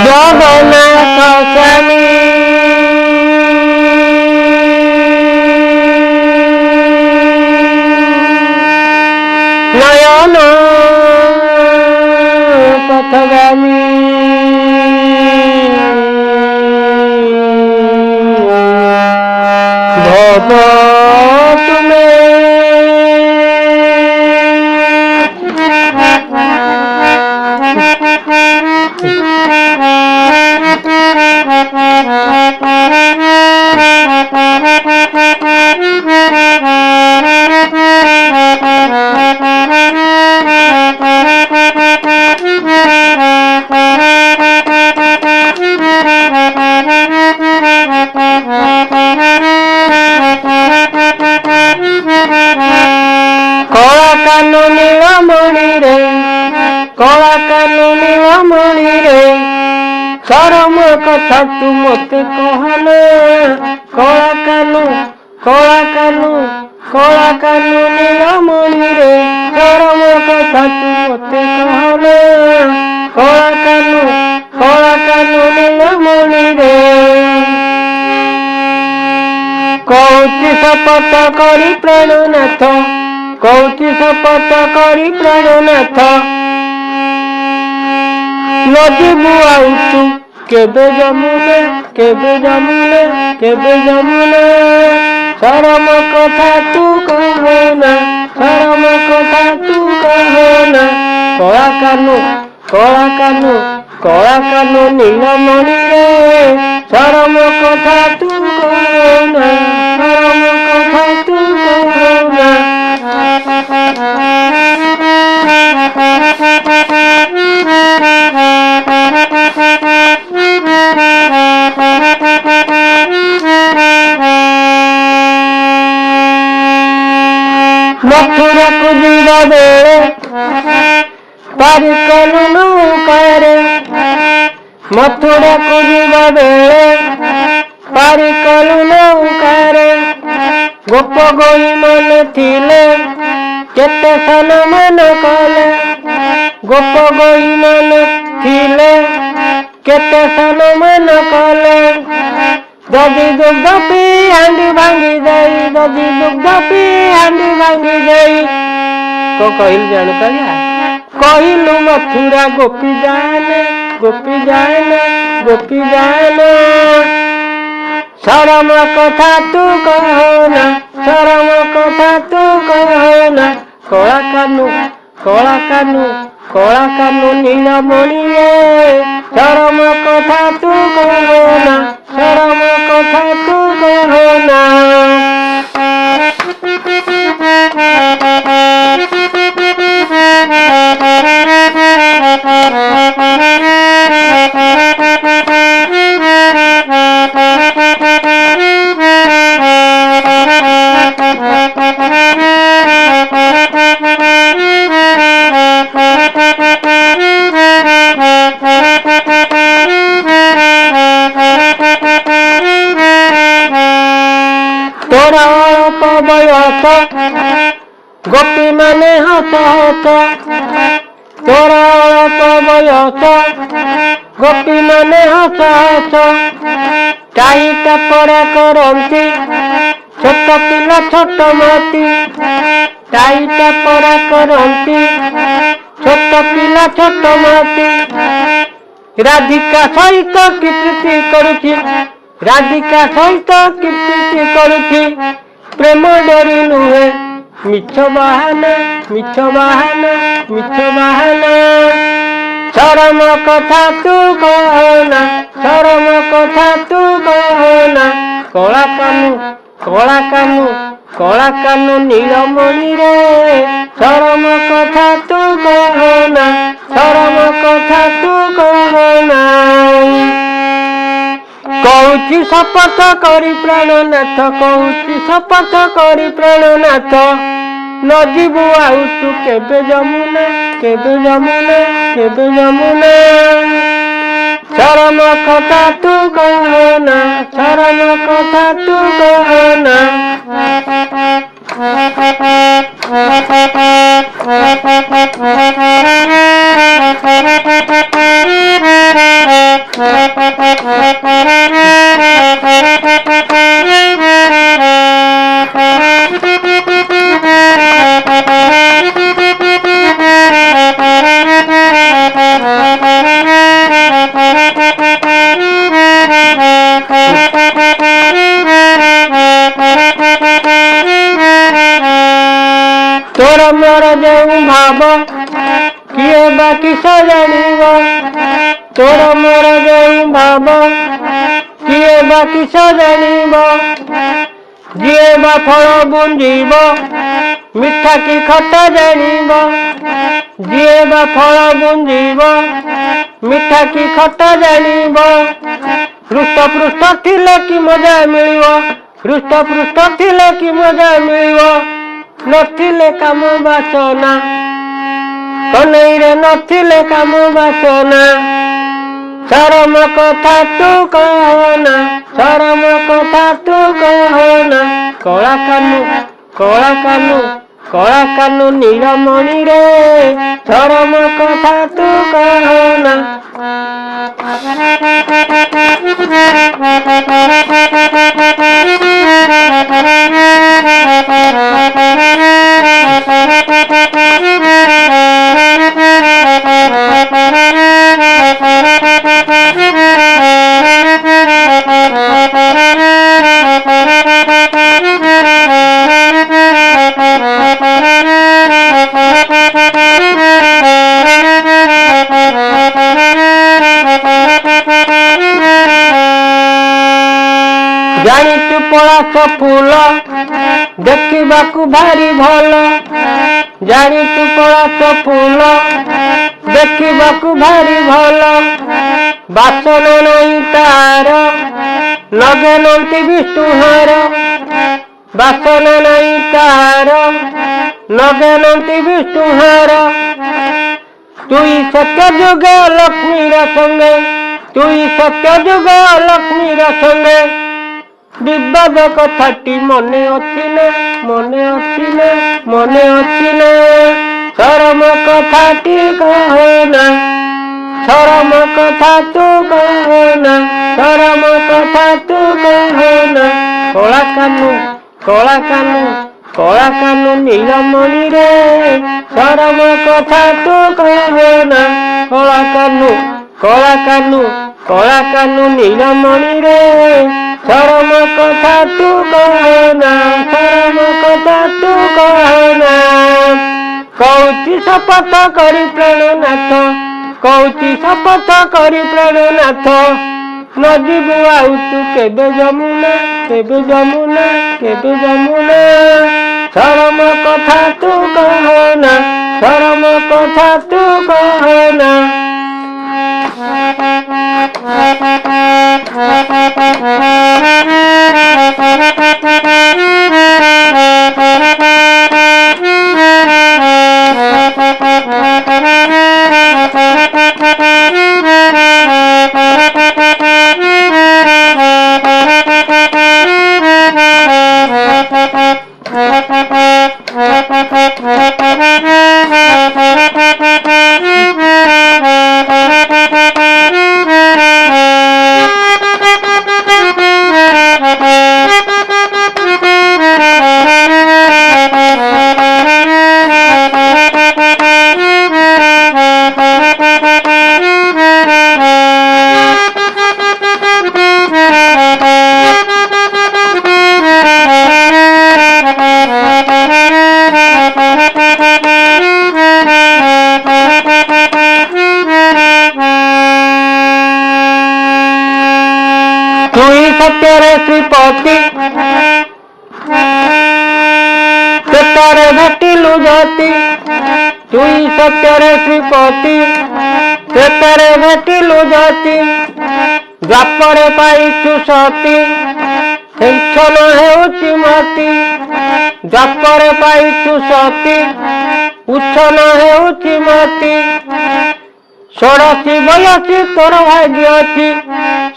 জগন্নাথ স্বামী নয়ন পথগামী ভব তুমে কলা কানু নীলমণি রে কলা কানু নীলমণি রে চরম কথা তু মতে কহনা কলা কানু নীলমণি রে চরম কথা তু মতে কহনা কলা কানু নীলমণি রে কৌচি শপথ করি প্রাণনাথ কৌচি শপথ করি প্রাণনাথ নদীবু ଆଉ ତୁ କେବେ ଯମୁନା ଶରମ କଥା ତୁ କହନା କଳା କାନୁ ନୀଳମଣି ରେ ଶରମ କଥା ତୁ କହନା ମଥୁରାକୁ ଯିବା ବେଳେ ପାରି କଲୁ ନୌକାରେ ମଥୁରାକୁ ଯିବା ବେଳେ ପାରି କଲୁ ନୌକାରେ ଗୋପ ଗୋଇ ମାନେ ଥିଲେ କେତେ ସମ୍ମାନ କଲେ ଗୋପ ଗୋଇ ମାନେ ଥିଲେ କେତେ ସମ୍ମାନ କଲେ ଯଦି ଦୁଗ୍ଧ ପିଇ ହାଣ୍ଡି ଭାଙ୍ଗି ଯାଇ ଯଦି ଦୁଗ୍ଧ ପିଇ ହାଣ୍ଡି ଭାଙ୍ଗି ଯାଇ କଣ କହିଲୁ ଜାଣିପାରିବା କହିଲୁ ମଥୁରା ଗୋପୀ ଯାଏନା ଶରମ କଥା ତୁ କହନା କଳା କାନୁ ନୀଳମଣି ରେ ଶରମ କଥା ତୁ କହନା ତୋର ଅଳ୍ପ ବୟସ ଗୋପୀ ମାନେ ହସ ତୋର ଅଳ୍ପ ବୟସ ଗୋପୀ ମାନେ ହସ ଟାଇଟା ପରା କରନ୍ତି ଛୋଟ ପିଲା ଛୋଟ ମତି ଟାଇଟା ପରା କରନ୍ତି ଛୋଟ ପିଲା ଛୋଟ ମତି ରାଧିକା ସହିତ କି ପ୍ରୀତି କରୁଛି ପ୍ରେମ ଡରି ନୁହେଁ ମିଛ ବାହାନା ଶରମ କଥା ତୁ କହନା କଳା କାନୁ ନୀଳମଣି ରେ ଶରମ କଥା ତୁ କହନା କହୁଛି ଶପଥ କରି ପ୍ରାଣନାଥ ନ ଯିବୁ ଆଉ ତୁ କେବେ ଯମୁନା ଶରମ କଥା ତୁ କହନା କିସ ଜାଣିବ ତୋର ମୋର ଯେଉଁ ଭାବ କିଏ ବା କିସ ଜାଣିବ ଯିଏ ବା ଫଳ ବୁଞ୍ଜିବ ମିଠା କି ଖଟା ଜାଣିବ ଯିଏ ବା ଫଳ ବୁଞ୍ଜିବ ମିଠା କି ଖଟା ଜାଣିବ ହୃଷ୍ଟପୃଷ୍ଟ ଥିଲେ କି ମଜା ମିଳିବ ହୃଷ୍ଟପୃଷ୍ଟ ଥିଲେ କି ମଜା ମିଳିବ ନଥିଲେ କାମ ବାସନା କନେଇରେ ନଥିଲେ କାମ ବାସନା ଶରମ କଥା ତୁ କହନା ଶରମ କଥା ତୁ କହନା କଳା କାନୁ କଳା କାନୁ କଳା କାନୁ ନୀଳମଣିରେ ଶରମ କଥା ତୁ କହନା ଜାଣିଛୁ ପଳାଶ ଫୁଲ ଦେଖିବାକୁ ଭାରି ଭଲ ଜାଣିଛୁ ପଳାଶ ଫୁଲ ଦେଖିବାକୁ ଭାରି ଭଲ ବାସନା ନାହିଁ ତାର ଲଗେନନ୍ତି ବିଷ୍ଣୁହାର ବାସନା ନାହିଁ ତାର ଲଗେନନ୍ତି ବିଷ୍ଣୁହାର তুই সত্য যুগ লক্ষ্মীর সঙ্গে তুই সত্য যুগ লক্ষ্মীর সঙ্গে বিবাদ কথাটি মনে ଅଛି না মনে ଅଛି না মনে ଅଛି না শরম কথাটি কহনা শরম কথা তু কহনা শরম কথা তু কহনা কলা কানু কলা কানু কলা কানু নীলমণিরে শরম কথা তু কহনা কলা কানু কলা কানু কলা কানু নীলমণিরে শরম কথা তু কহনা শরম কথা তু কহনা কৌচি শপথ করি প্রাণনাথ কৌচি শপথ করি প্রাণনাথ নদীবু আউ তু কেবে যমুনা কেবে যমুনা কেবে যমুনা শরম কথা তু কহনা শরম কথা তু কহনা सत्ୟରେ श्रीपति ସେତରେ ଭେଟିଲୁ ଜ୍ୟୋତି ତୁଇ ସତ୍ୟରେ ଶ୍ରୀପତି ସେତରେ ଭେଟିଲୁ ଜ୍ୟୋତି ଦ୍ୱାପରେ ପାଇଛୁ ସତୀ ହେଞ୍ଚନ ହେଉଛି ମତି ଦ୍ୱାପରେ ପାଇଛୁ ସତୀ ଉଚ୍ଛନ ହେଉଛି ମତି ଷୋଡ଼ଶୀ ବୟସୀ ତୋର ଭାଗ୍ୟ ଅଛି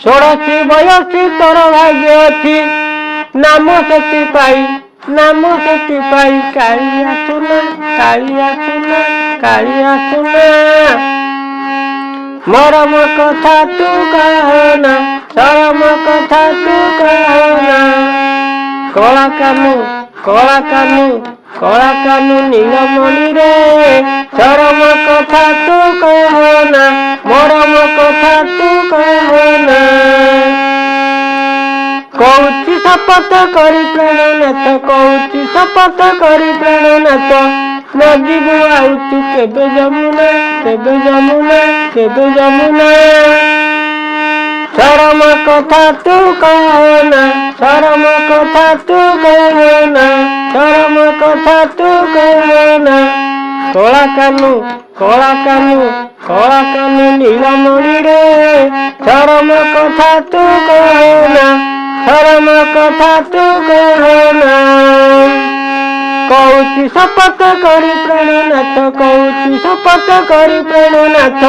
ଷୋଡ଼ଶୀ ବୟସୀ ତୋର ଭାଗ୍ୟ ଅଛି ନାମ ସେଥିପାଇଁ କାଳି ଆସୁନା ମରମ କଥା ତୁ କହନା ଶରମ କଥା ତୁ କହନା କଳା କାନୁ ନୀଳମଣିରେ ଶରମ କଥା ତୁ କହନା ମରମ କଥା ତୁ କହନା କହୁଛି ଶପଥ କରି ପ୍ରାଣନାଥ କହୁଛି ଶପଥ କରି ପ୍ରାଣନାଥ ନଦୀକୁ ଆଉ ତୁ କେବେ ଯମୁନା କେବେ ଯମୁନା କେବେ ଯମୁନା ଶରମ କଥା ତୁ କହନା ଶରମ କଥା ତୁ କହନା ଶରମ କଥା ତୁ କହନା କଳା କାନୁ କଳା କାନୁ କଳା କାନୁ ନୀଳମଣିରେ ଶରମ କଥା ତୁ କହନା ଶରମ କଥା ତୁ କହନା କହୁଛି ଶପଥ କରି ପ୍ରାଣନାଥ କହୁଛି ଶପଥ କରି ପ୍ରାଣନାଥ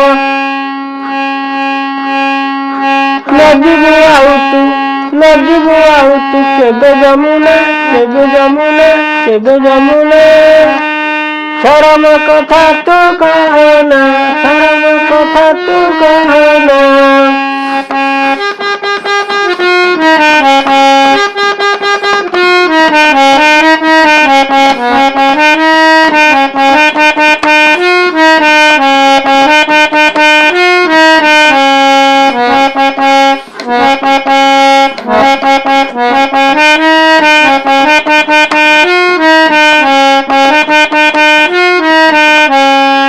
ନଦୀକୁ ଆଉ ତୁ କେବେ ଯମୁନା କେବେ ଯମୁନା କେବେ ଯମୁନା ଶରମ କଥା ତୁ କହନା ଶରମ କଥା ତୁ କହନା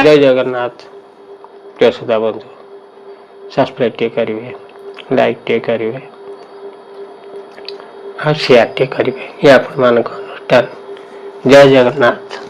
जय जगन्नाथ प्रिय श्रोता बंधु सब्सक्राइब टे करेंगे लाइक टे करेंगे और शेयर टे करेंगे ये अपन मान अनुष्ठान जय जगन्नाथ।